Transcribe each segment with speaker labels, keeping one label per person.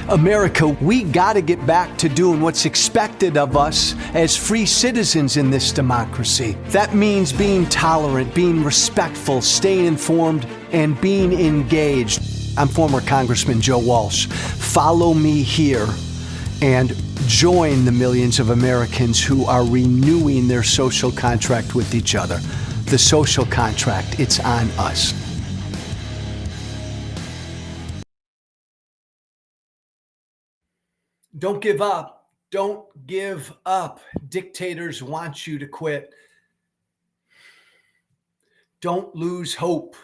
Speaker 1: America, we got to get back to doing what's expected of us as free citizens in this democracy. That means being tolerant, being respectful, staying informed, and being engaged. I'm former Congressman Joe Walsh. Follow me here and join the millions of Americans who are renewing their social contract with each other. The social contract, it's on us. Don't give up. Don't give up. Dictators want you to quit. Don't lose hope.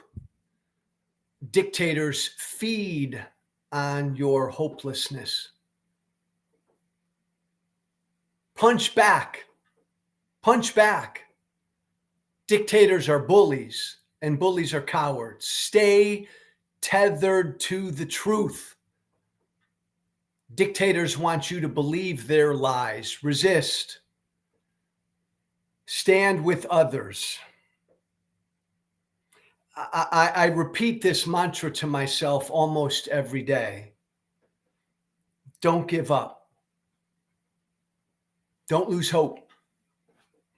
Speaker 1: Dictators feed on your hopelessness. Punch back. Punch back. Dictators are bullies, and bullies are cowards. Stay tethered to the truth. Dictators want you to believe their lies. Resist. Stand with others. I repeat this mantra to myself almost every day. Don't give up. Don't lose hope.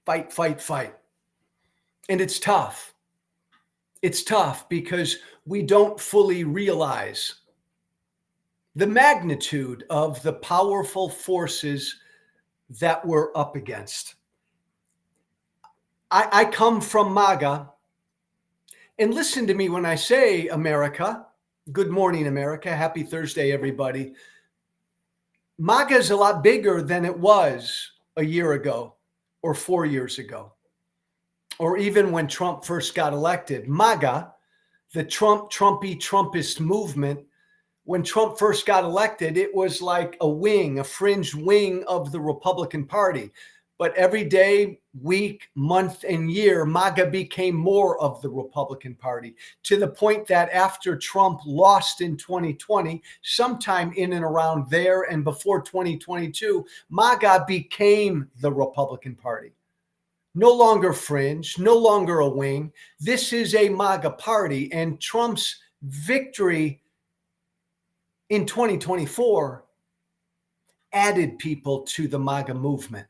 Speaker 1: Fight, fight, fight. And it's tough. It's tough because we don't fully realize the magnitude of the powerful forces that we're up against. I come from MAGA, and listen to me when I say America. Good morning, America. Happy Thursday, everybody. MAGA is a lot bigger than it was a year ago or 4 years ago, or even when Trump first got elected. MAGA, the Trumpist movement, when Trump first got elected, it was like a fringe wing of the Republican Party. But every day, week, month, and year, MAGA became more of the Republican Party, to the point that after Trump lost in 2020, sometime in and around there and before 2022, MAGA became the Republican Party. No longer fringe, no longer a wing. This is a MAGA party, and Trump's victory in 2024 added people to the MAGA movement.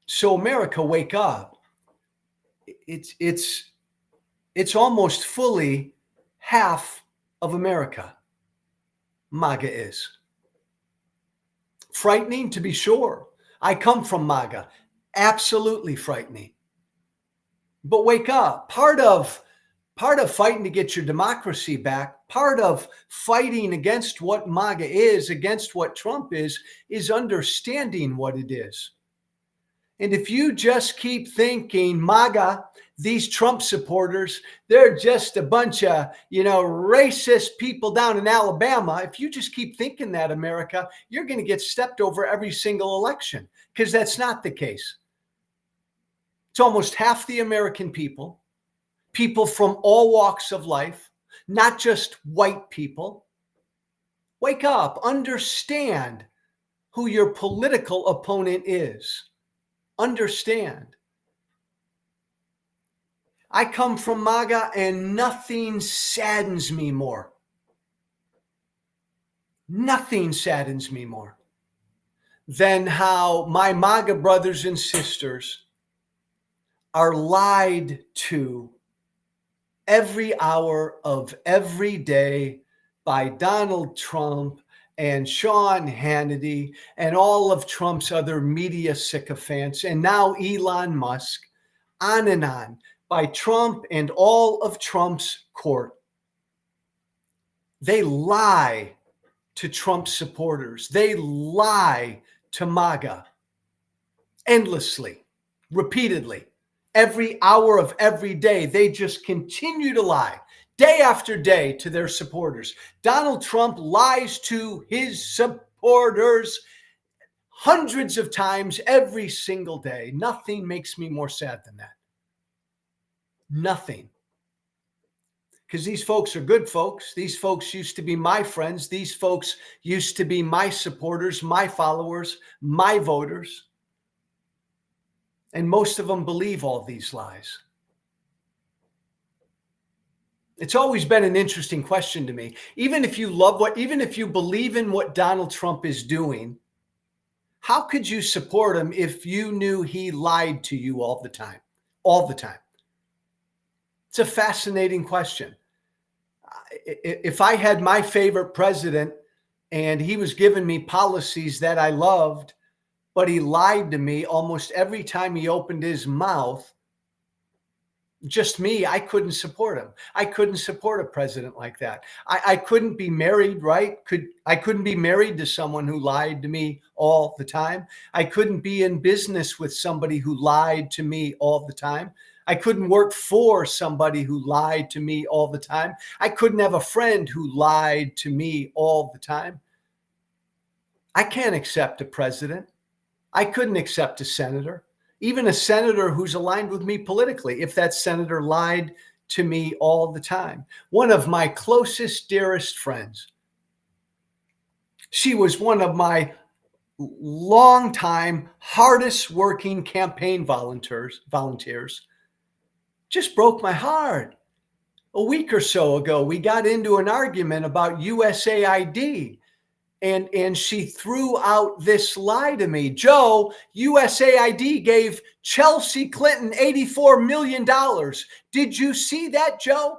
Speaker 1: So America, wake up. It's almost fully half of America. MAGA is. Frightening, to be sure. I come from MAGA. Absolutely frightening. But wake up. Part of fighting to get your democracy back, part of fighting against what MAGA is, against what Trump is understanding what it is. And if you just keep thinking MAGA, these Trump supporters, they're just a bunch of, racist people down in Alabama. If you just keep thinking that, America, you're going to get stepped over every single election, because that's not the case. It's almost half the American people from all walks of life, not just white people. Wake up, understand who your political opponent is. Understand. I come from MAGA, and nothing saddens me more. Nothing saddens me more than how my MAGA brothers and sisters are lied to every hour of every day by Donald Trump and Sean Hannity and all of Trump's other media sycophants, and now Elon Musk, on and on, by Trump and all of Trump's court. They lie to Trump supporters. They lie to MAGA endlessly, repeatedly. Every hour of every day, they just continue to lie, day after day, to their supporters. Donald Trump lies to his supporters hundreds of times every single day. Nothing makes me more sad than that. Nothing. Because these folks are good folks. These folks used to be my friends. These folks used to be my supporters, my followers, my voters. And most of them believe all these lies. It's always been an interesting question to me. Even if you believe in what Donald Trump is doing, how could you support him if you knew he lied to you all the time? All the time. It's a fascinating question. If I had my favorite president and he was giving me policies that I loved, but he lied to me almost every time he opened his mouth, just me, I couldn't support him. I couldn't support a president like that. I couldn't be married, right? I couldn't be married to someone who lied to me all the time. I couldn't be in business with somebody who lied to me all the time. I couldn't work for somebody who lied to me all the time. I couldn't have a friend who lied to me all the time. I can't accept a president. I couldn't accept a senator, even a senator who's aligned with me politically, if that senator lied to me all the time. One of my closest, dearest friends, she was one of my longtime, hardest working campaign volunteers, just broke my heart. A week or so ago, we got into an argument about USAID. And she threw out this lie to me. Joe, USAID gave Chelsea Clinton $84 million. Did you see that, Joe?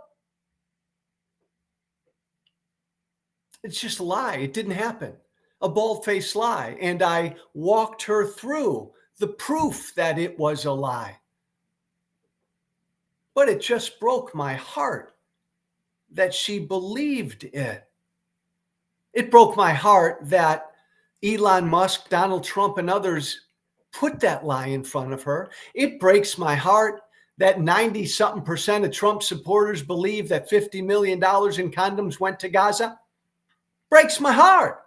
Speaker 1: It's just a lie. It didn't happen. A bald-faced lie. And I walked her through the proof that it was a lie. But it just broke my heart that she believed it. It broke my heart that Elon Musk, Donald Trump, and others put that lie in front of her. It breaks my heart that 90-something% of Trump supporters believe that $50 million in condoms went to Gaza. Breaks my heart.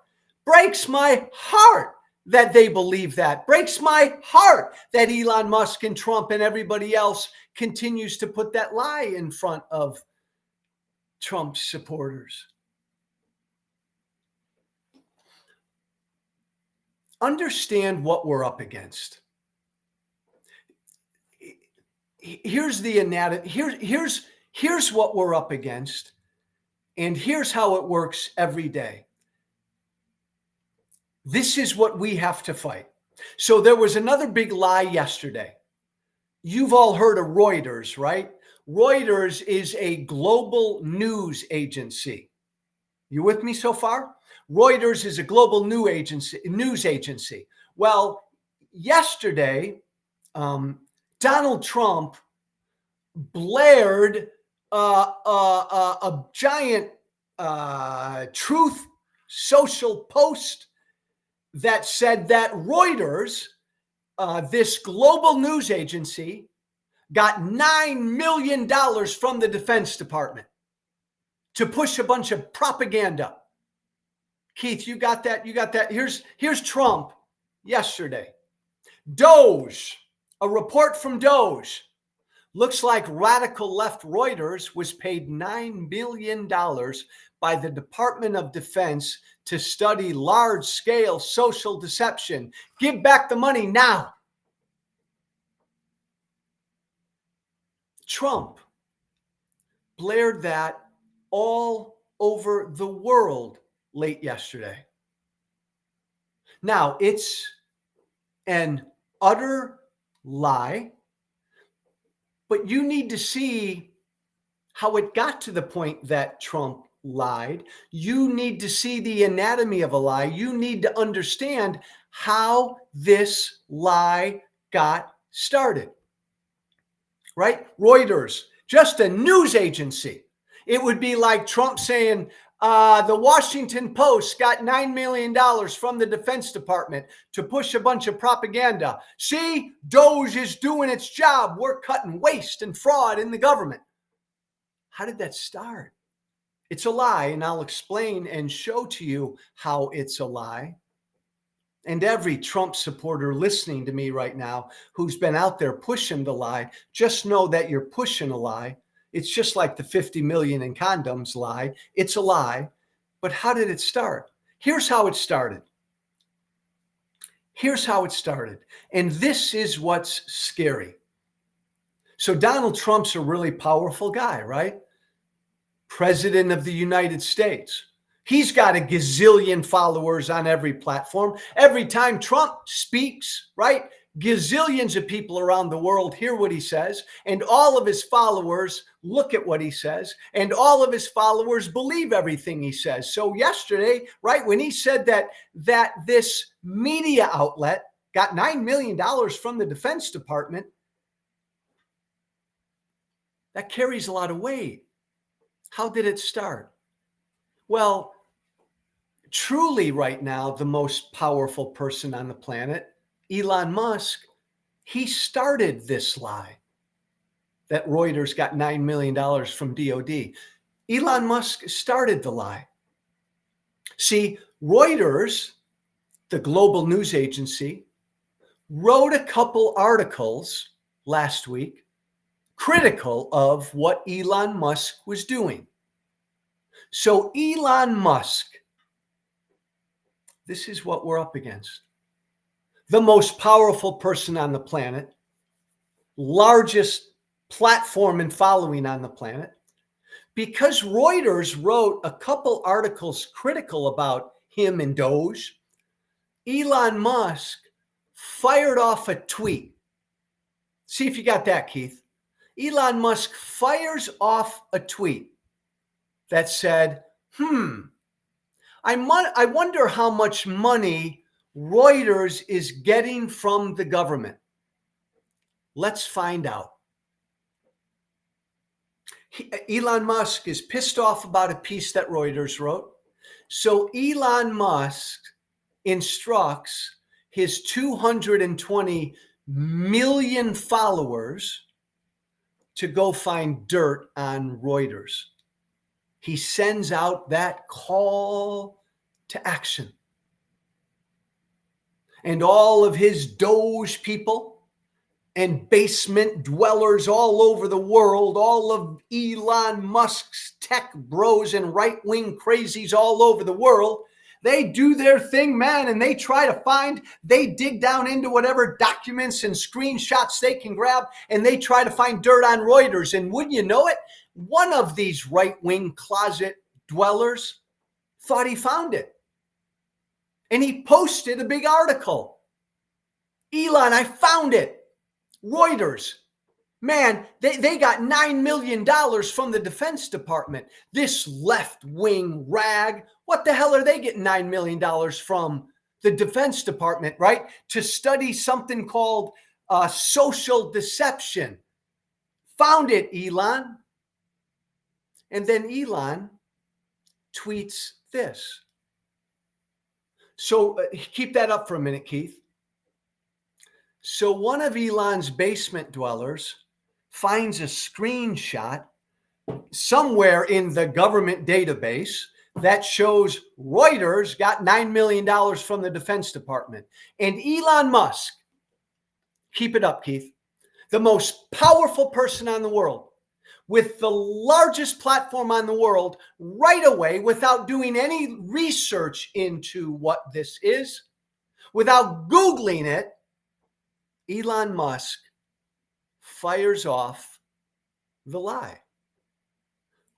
Speaker 1: Breaks my heart that they believe that. Breaks my heart that Elon Musk and Trump and everybody else continues to put that lie in front of Trump's supporters. Understand what we're up against. Here's the anatomy. Here's what we're up against, and here's how it works every day. This is what we have to fight. So there was another big lie yesterday. You've all heard of Reuters, right? Reuters is a global news agency. You with me so far? Reuters is a global news agency. Well, yesterday, Donald Trump blared a giant truth social post that said that Reuters, this global news agency, got $9 million from the Defense Department to push a bunch of propaganda. Keith, you got that? You got that? Here's Trump yesterday. Doge, a report from Doge. Looks like radical left Reuters was paid $9 billion by the Department of Defense to study large-scale social deception. Give back the money now. Trump blared that all over the world late yesterday. Now, it's an utter lie, but you need to see how it got to the point that Trump lied. You need to see the anatomy of a lie. You need to understand how this lie got started. Right? Reuters, just a news agency. It would be like Trump saying, the Washington Post got $9 million from the Defense Department to push a bunch of propaganda. See, Doge is doing its job. We're cutting waste and fraud in the government. How did that start? It's a lie, and I'll explain and show to you how it's a lie. And every Trump supporter listening to me right now who's been out there pushing the lie, just know that you're pushing a lie. It's just like the 50 million in condoms lie. It's a lie. But how did it start? Here's how it started. Here's how it started. And this is what's scary. So Donald Trump's a really powerful guy, right? President of the United States. He's got a gazillion followers on every platform. Every time Trump speaks, right? Gazillions of people around the world hear what he says, and all of his followers look at what he says, and all of his followers believe everything he says. So yesterday, right, when he said that this media outlet got $9 million from the Defense Department, that carries a lot of weight. How did it start? Well, truly right now, the most powerful person on the planet, Elon Musk, he started this lie that Reuters got $9 million from DOD. Elon Musk started the lie. See, Reuters, the global news agency, wrote a couple articles last week critical of what Elon Musk was doing. So Elon Musk, this is what we're up against. The most powerful person on the planet, largest platform and following on the planet, because Reuters wrote a couple articles critical about him and Doge, Elon Musk fired off a tweet. See if you got that, Keith. Elon Musk fires off a tweet that said, I wonder how much money Reuters is getting from the government. Let's find out. Elon Musk is pissed off about a piece that Reuters wrote. So Elon Musk instructs his 220 million followers to go find dirt on Reuters. He sends out that call to action. And all of his Doge people and basement dwellers all over the world, all of Elon Musk's tech bros and right-wing crazies all over the world, they do their thing, man, and they dig down into whatever documents and screenshots they can grab, and they try to find dirt on Reuters. And wouldn't you know it, one of these right-wing closet dwellers thought he found it. And he posted a big article. Elon, I found it. Reuters. Man, they got $9 million from the Defense Department. This left-wing rag, what the hell are they getting $9 million from the Defense Department, right? To study something called social deception. Found it, Elon. And then Elon tweets this. So keep that up for a minute, Keith. So one of Elon's basement dwellers finds a screenshot somewhere in the government database that shows Reuters got $9 million from the Defense Department. And Elon Musk, keep it up, Keith, the most powerful person on the world, with the largest platform on the world, right away, without doing any research into what this is, without Googling it, Elon Musk fires off the lie.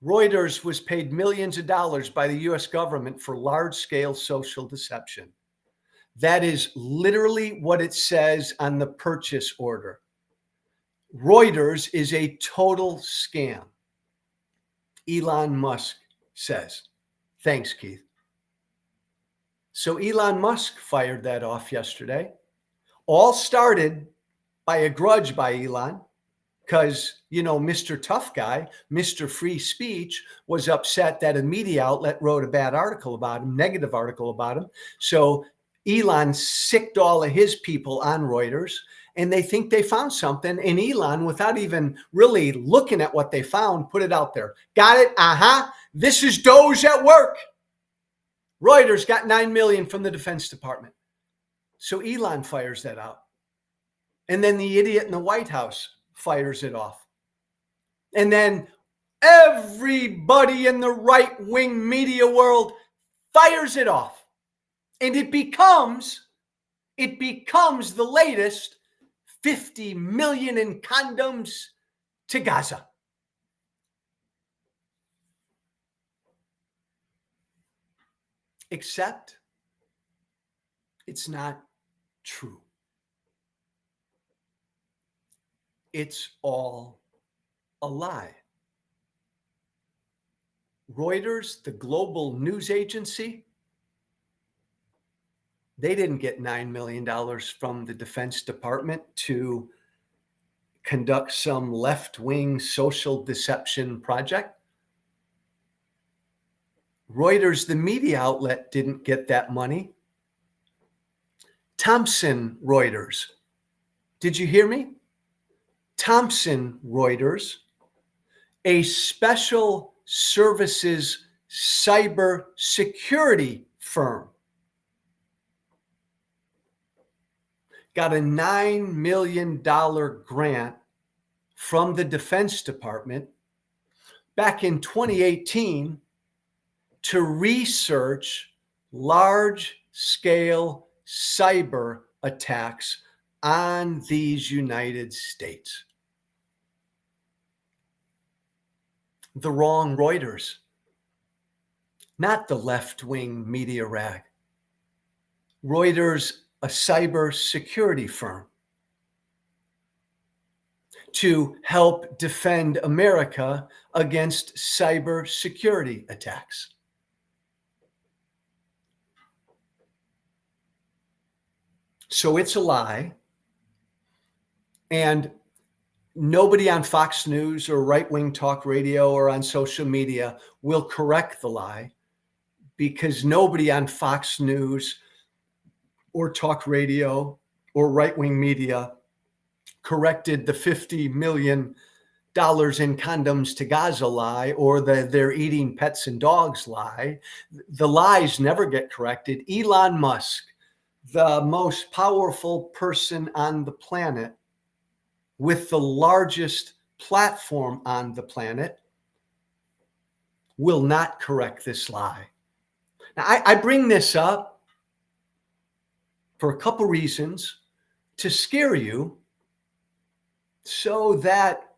Speaker 1: Reuters was paid millions of dollars by the US government for large-scale social deception. That is literally what it says on the purchase order. Reuters is a total scam. Elon Musk says. Thanks, Keith. So Elon Musk fired that off yesterday. All started by a grudge by Elon because, Mr. Tough Guy, Mr. Free Speech was upset that a media outlet wrote a bad article about him, negative article about him. So Elon sicked all of his people on Reuters, and they think they found something. And Elon, without even really looking at what they found, put it out there. Got it? This is Doge at work. Reuters got $9 million from the Defense Department. So Elon fires that out. And then the idiot in the White House fires it off. And then everybody in the right-wing media world fires it off. And it becomes the latest 50 million in condoms to Gaza. except it's not true. It's all a lie. Reuters, the global news agency, they didn't get $9 million from the Defense Department to conduct some left-wing social deception project. Reuters, the media outlet, didn't get that money. Thomson Reuters, did you hear me? Thomson Reuters, a special services cyber security firm, got a $9 million grant from the Defense Department back in 2018 to research large-scale cyber attacks on these United States. The wrong Reuters, not the left-wing media rag. Reuters, a cyber security firm to help defend America against cyber security attacks. So it's a lie. And nobody on Fox News or right-wing talk radio or on social media will correct the lie, because nobody on Fox News or talk radio or right-wing media corrected the $50 million in condoms to Gaza lie, or they're eating pets and dogs lie. The lies never get corrected. Elon Musk, the most powerful person on the planet with the largest platform on the planet, will not correct this lie. Now, I bring this up for a couple reasons: to scare you, so that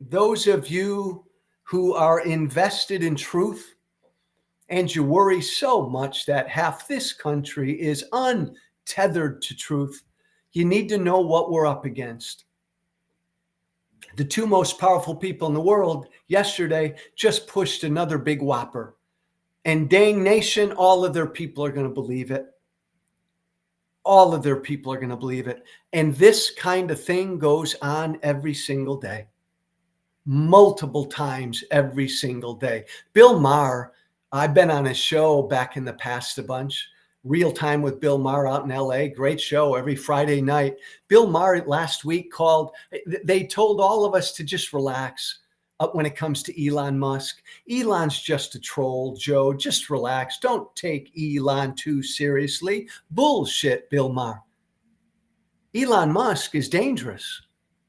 Speaker 1: those of you who are invested in truth, and you worry so much that half this country is untethered to truth, you need to know what we're up against. The two most powerful people in the world yesterday just pushed another big whopper. And dang nation, all of their people are going to believe it. All of their people are going to believe it. And this kind of thing goes on every single day. Multiple times every single day. Bill Maher, I've been on his show back in the past a bunch. Real Time with Bill Maher out in LA. Great show every Friday night. Bill Maher last week called, they told all of us to just relax when it comes to Elon Musk. Elon's just a troll, Joe. Just relax. Don't take Elon too seriously. Bullshit, Bill Maher. Elon Musk is dangerous.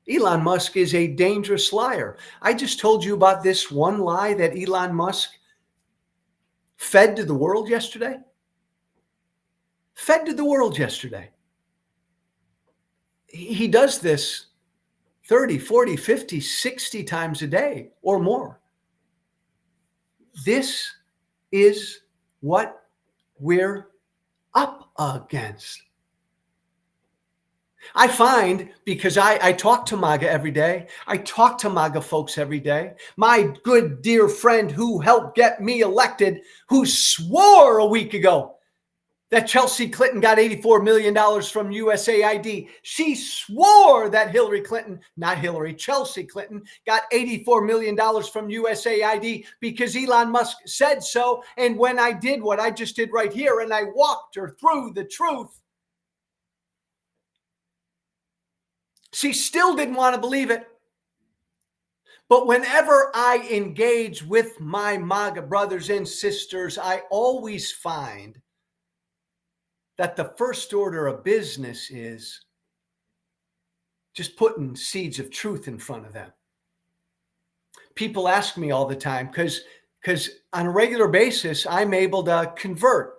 Speaker 1: Elon Musk is a dangerous liar. I just told you about this one lie that Elon Musk fed to the world yesterday. Fed to the world yesterday. He does this 30, 40, 50, 60 times a day or more. This is what we're up against. I find, because I talk to MAGA every day, I talk to MAGA folks every day. My good dear friend who helped get me elected, who swore a week ago that Chelsea Clinton got $84 million from USAID. She swore that Chelsea Clinton got $84 million from USAID because Elon Musk said so. And when I did what I just did right here, and I walked her through the truth, she still didn't want to believe it. But whenever I engage with my MAGA brothers and sisters, I always find that the first order of business is just putting seeds of truth in front of them. People ask me all the time, because on a regular basis, I'm able to convert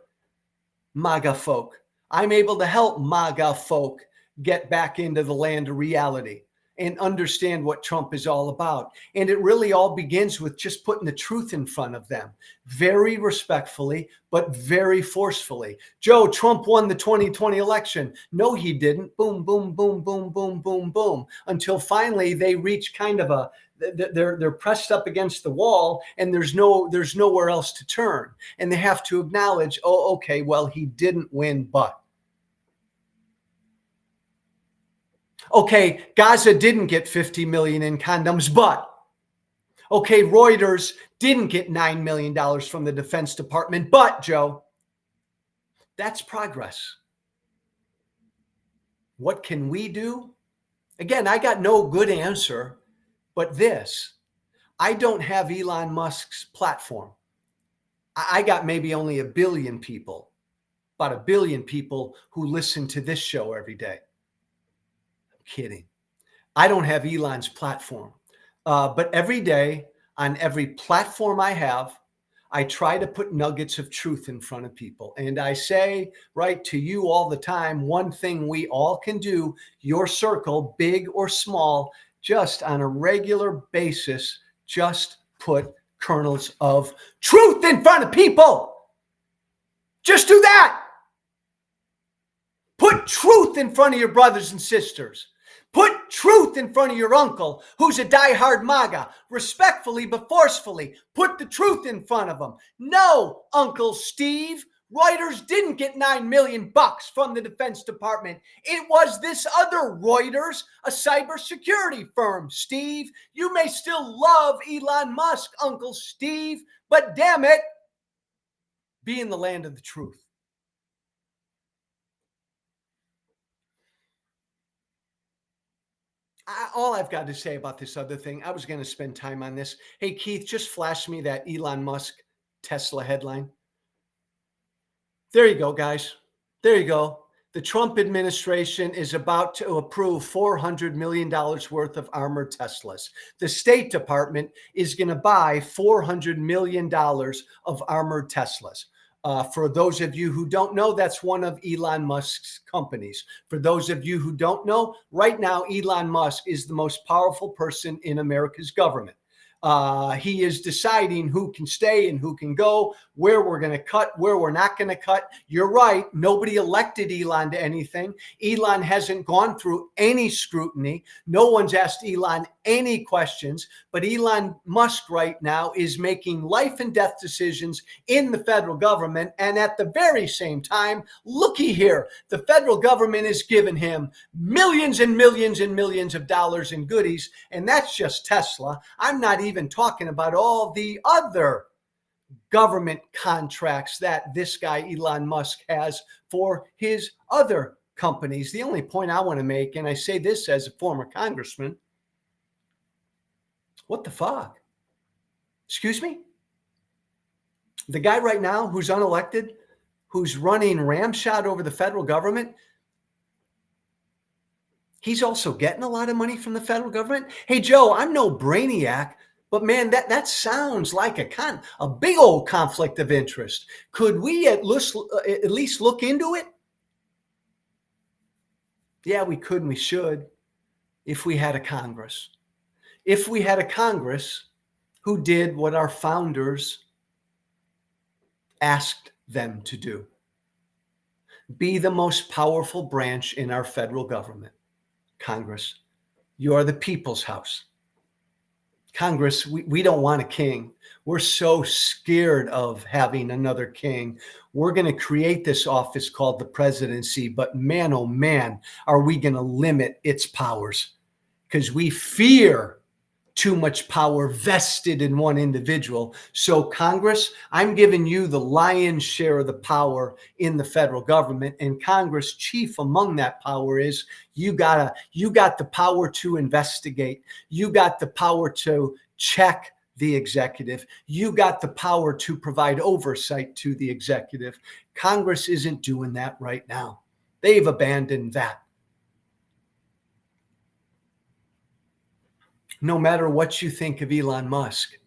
Speaker 1: MAGA folk. I'm able to help MAGA folk get back into the land of reality. and understand what Trump is all about. And it really all begins with just putting the truth in front of them, very respectfully, but very forcefully. Joe, Trump won the 2020 election. No, he didn't. Boom, boom, boom, boom, boom, boom, boom, until finally they reach kind of a, they're pressed up against the wall and there's nowhere else to turn. And they have to acknowledge, oh, okay, well, he didn't win, but. Okay, Gaza didn't get 50 million in condoms, but okay, Reuters didn't get $9 million from the Defense Department, but Joe, that's progress. What can we do? Again, I got no good answer, but this, I don't have Elon Musk's platform. I got maybe only 1 billion people, about 1 billion people who listen to this show every day. Kidding. I don't have Elon's platform, but every day on every platform I have, I try to put nuggets of truth in front of people. And I say, right, to you all the time, one thing we all can do, your circle, big or small, just on a regular basis, just put kernels of truth in front of people. Just do that. Put truth in front of your brothers and sisters. Put truth in front of your uncle who's a diehard MAGA, respectfully but forcefully. Put the truth in front of him. No, Uncle Steve, Reuters didn't get $9 million from the Defense Department. It was this other Reuters, a cybersecurity firm. Steve, you may still love Elon Musk, Uncle Steve, but damn it, be in the land of the truth. All I've got to say about this other thing, I was going to spend time on this. Hey, Keith, just flash me that Elon Musk Tesla headline. There you go, guys. There you go. The Trump administration is about to approve $400 million worth of armored Teslas. The State Department is going to buy $400 million of armored Teslas. For those of you who don't know, that's one of Elon Musk's companies. For those of you who don't know, right now, Elon Musk is the most powerful person in America's government. He is deciding who can stay and who can go, where we're going to cut, where we're not going to cut. You're right. Nobody elected Elon to anything. Elon hasn't gone through any scrutiny. No one's asked Elon any questions, but Elon Musk right now is making life and death decisions in the federal government. And at the very same time, looky here, the federal government is giving him millions and millions and millions of dollars in goodies. And that's just Tesla. I'm not even talking about all the other government contracts that this guy Elon Musk has for his other companies. The only point I want to make, and I say this as a former congressman, what the fuck? Excuse me? The guy right now who's unelected, who's running ramshot over the federal government, he's also getting a lot of money from the federal government. Hey, Joe, I'm no brainiac, but man, that sounds like a big old conflict of interest. Could we at least look into it? Yeah, we could and we should if we had a Congress. If we had a Congress who did what our founders asked them to do. Be the most powerful branch in our federal government. Congress, you are the people's house. Congress, we don't want a king. We're so scared of having another king. We're going to create this office called the presidency, but man, oh man, are we going to limit its powers? Because we fear too much power vested in one individual. So Congress, I'm giving you the lion's share of the power in the federal government. And Congress, chief among that power is you got the power to investigate. You got the power to check the executive. You got the power to provide oversight to the executive. Congress isn't doing that right now. They've abandoned that. No matter what you think of Elon Musk,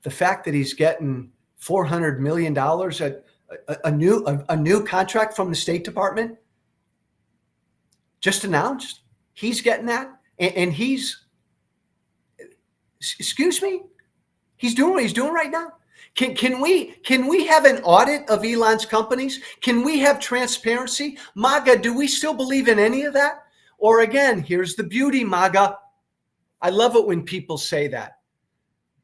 Speaker 1: the fact that he's getting $400 million, a new contract from the State Department, just announced, he's getting that. And he's, excuse me, he's doing what he's doing right now. Can we have an audit of Elon's companies? Can we have transparency? MAGA, do we still believe in any of that? Or again, here's the beauty, MAGA. I love it when people say that.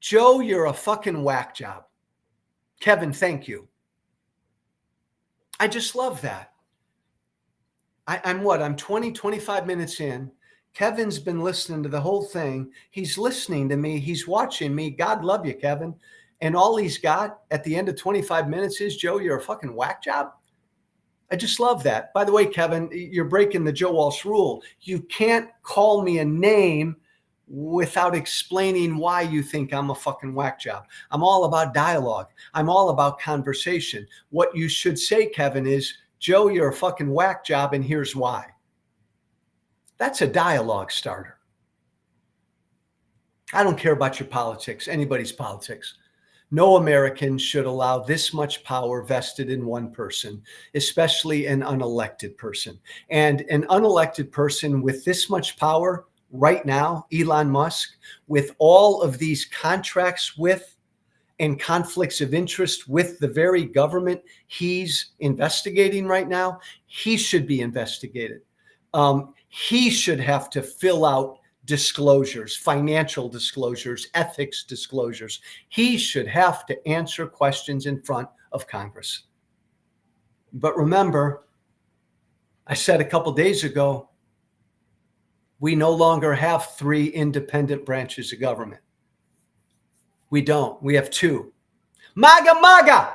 Speaker 1: Joe, you're a fucking whack job. Kevin, thank you. I just love that. I'm 20, 25 minutes in. Kevin's been listening to the whole thing. He's listening to me. He's watching me. God love you, Kevin. And all he's got at the end of 25 minutes is, Joe, you're a fucking whack job. I just love that. By the way, Kevin, you're breaking the Joe Walsh rule. You can't call me a name without explaining why you think I'm a fucking whack job. I'm all about dialogue. I'm all about conversation. What you should say, Kevin, is, Joe, you're a fucking whack job, and here's why. That's a dialogue starter. I don't care about your politics, anybody's politics. No American should allow this much power vested in one person, especially an unelected person. And an unelected person with this much power right now, Elon Musk, with all of these contracts with and conflicts of interest with the very government he's investigating right now, he should be investigated. He should have to fill out disclosures, financial disclosures, ethics disclosures. He should have to answer questions in front of Congress. But remember, I said a couple days ago, we no longer have 3 independent branches of government. We don't. We have 2. MAGA, MAGA.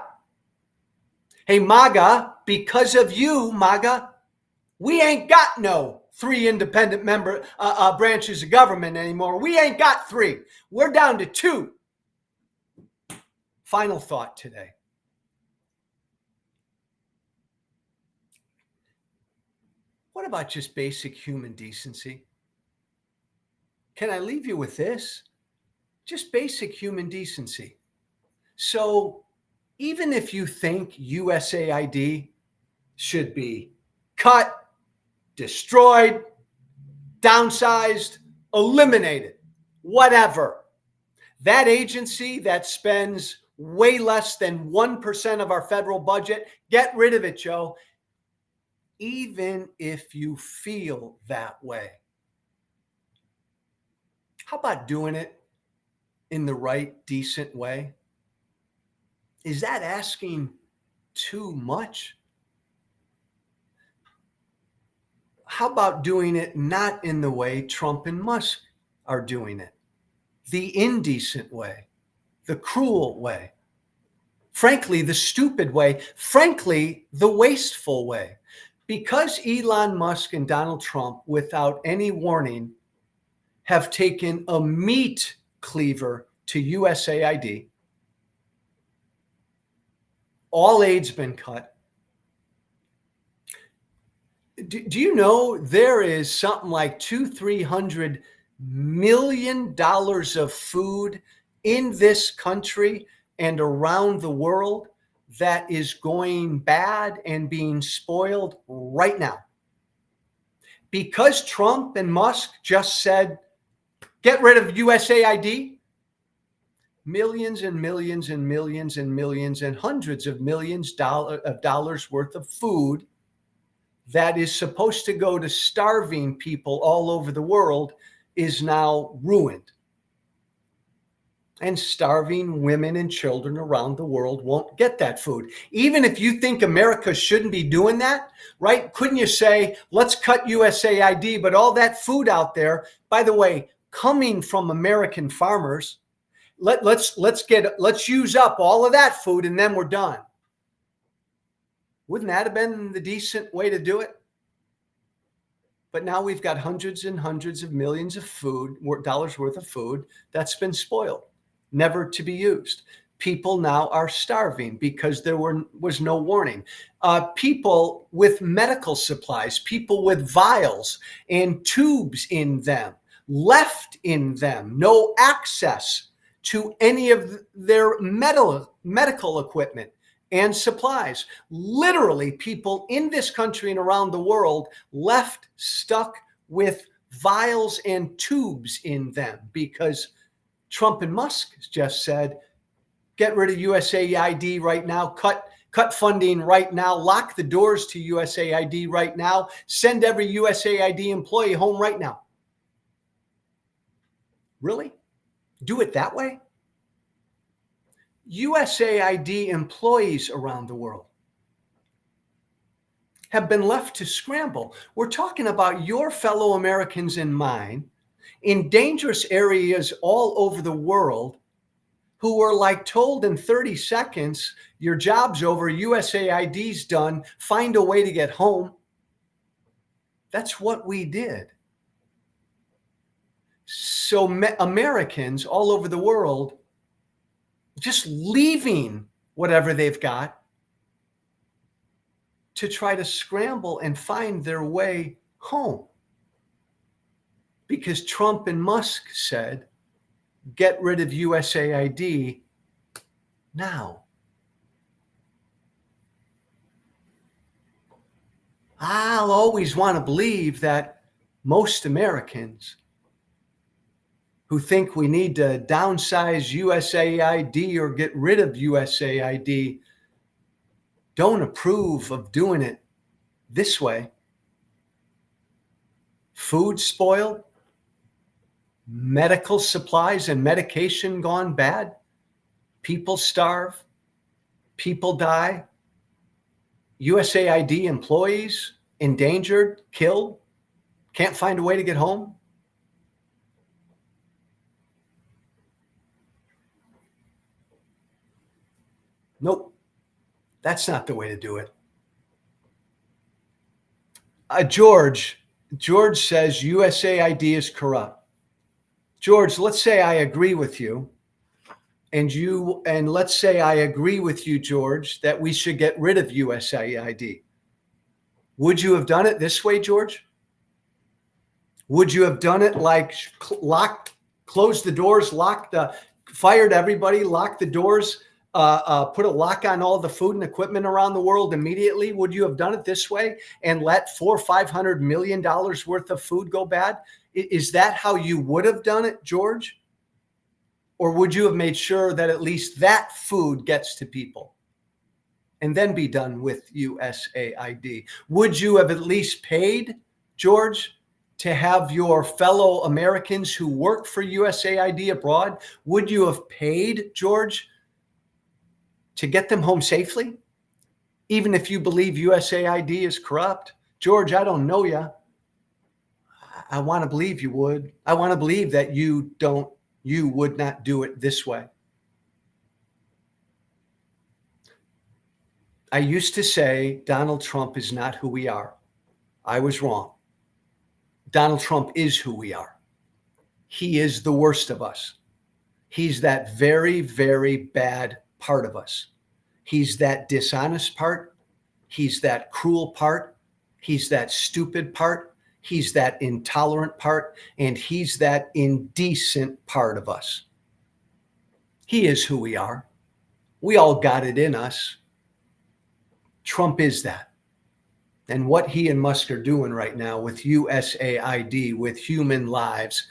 Speaker 1: Hey, MAGA, because of you, MAGA, we ain't got no 3 independent branches of government anymore. We ain't got 3. We're down to 2. Final thought today. What about just basic human decency? Can I leave you with this? Just basic human decency. So even if you think USAID should be cut, destroyed, downsized, eliminated, whatever, that agency that spends way less than 1% of our federal budget, get rid of it, Joe. Even if you feel that way, how about doing it in the right, decent way? Is that asking too much? How about doing it not in the way Trump and Musk are doing it? The indecent way, the cruel way, frankly, the stupid way, frankly, the wasteful way. Because Elon Musk and Donald Trump, without any warning, have taken a meat cleaver to USAID, all aid's been cut. Do you know there is something like $200-300 million of food in this country and around the world that is going bad and being spoiled right now? Because Trump and Musk just said, get rid of USAID, millions and millions and millions and millions and hundreds of millions of dollars worth of food that is supposed to go to starving people all over the world is now ruined. And starving women and children around the world won't get that food. Even if you think America shouldn't be doing that, right? Couldn't you say, let's cut USAID, but all that food out there, by the way, coming from American farmers, let's use up all of that food and then we're done. Wouldn't that have been the decent way to do it? But now we've got hundreds and hundreds of millions of dollars worth of food that's been spoiled, never to be used. People now are starving because there was no warning. People with medical supplies, people with vials and tubes in them, left in them, no access to any of their medical equipment and supplies. Literally, people in this country and around the world left stuck with vials and tubes in them, because Trump and Musk just said, get rid of USAID right now, cut funding right now, lock the doors to USAID right now, send every USAID employee home right now. Really? Do it that way? USAID employees around the world have been left to scramble. We're talking about your fellow Americans and mine in dangerous areas all over the world who were like told in 30 seconds, your job's over, USAID's done, find a way to get home. That's what we did. So Americans all over the world just leaving whatever they've got to try to scramble and find their way home. Because Trump and Musk said, get rid of USAID now. I'll always want to believe that most Americans who think we need to downsize USAID or get rid of USAID don't approve of doing it this way. Food spoiled, medical supplies and medication gone bad, people starve, people die, USAID employees endangered, killed, can't find a way to get home. Nope, that's not the way to do it. George says USAID is corrupt. George, let's say I agree with you, and let's say I agree with you, George, that we should get rid of USAID. Would you have done it this way, George? Would you have done it like closed the doors, fired everybody, locked the doors, put a lock on all the food and equipment around the world immediately? Would you have done it this way and let $400 or $500 million worth of food go bad? Is that how you would have done it, George? Or would you have made sure that at least that food gets to people and then be done with USAID? Would you have at least paid, George, to have your fellow Americans who work for USAID abroad, would you have paid, George, to get them home safely? Even if you believe USAID is corrupt? George, I don't know you. I want to believe you would. I want to believe that you would not do it this way. I used to say Donald Trump is not who we are. I was wrong. Donald Trump is who we are. He is the worst of us. He's that very, very bad part of us. He's that dishonest part. He's that cruel part. He's that stupid part. He's that intolerant part. And he's that indecent part of us. He is who we are. We all got it in us. Trump is that. And what he and Musk are doing right now with USAID, with human lives,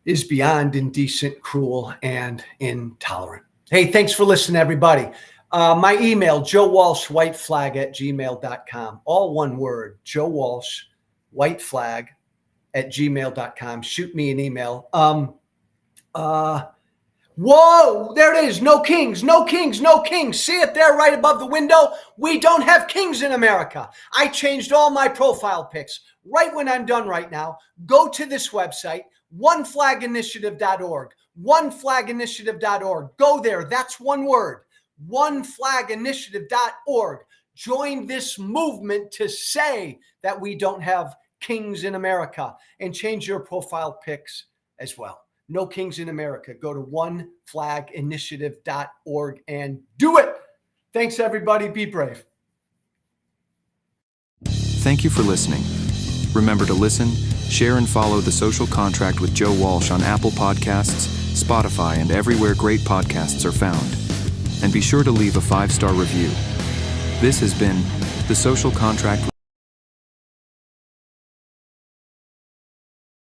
Speaker 1: is beyond indecent, cruel, and intolerant. Hey, thanks for listening, everybody. My email, joewalshwhiteflag@gmail.com. All one word, joewalshwhiteflag@gmail.com. Shoot me an email. Whoa, there it is. No kings, no kings, no kings. See it there right above the window? We don't have kings in America. I changed all my profile pics. Right when I'm done right now, go to this website, oneflaginitiative.org. Oneflaginitiative.org. Go there. That's one word. Oneflaginitiative.org. Join this movement to say that we don't have kings in America, and change your profile pics as well. No kings in America. Go to oneflaginitiative.org and do it. Thanks, everybody. Be brave.
Speaker 2: Thank you for listening. Remember to listen, share, and follow The Social Contract with Joe Walsh on Apple Podcasts, Spotify, and everywhere great podcasts are found. And be sure to leave a 5-star review. This has been The Social Contract.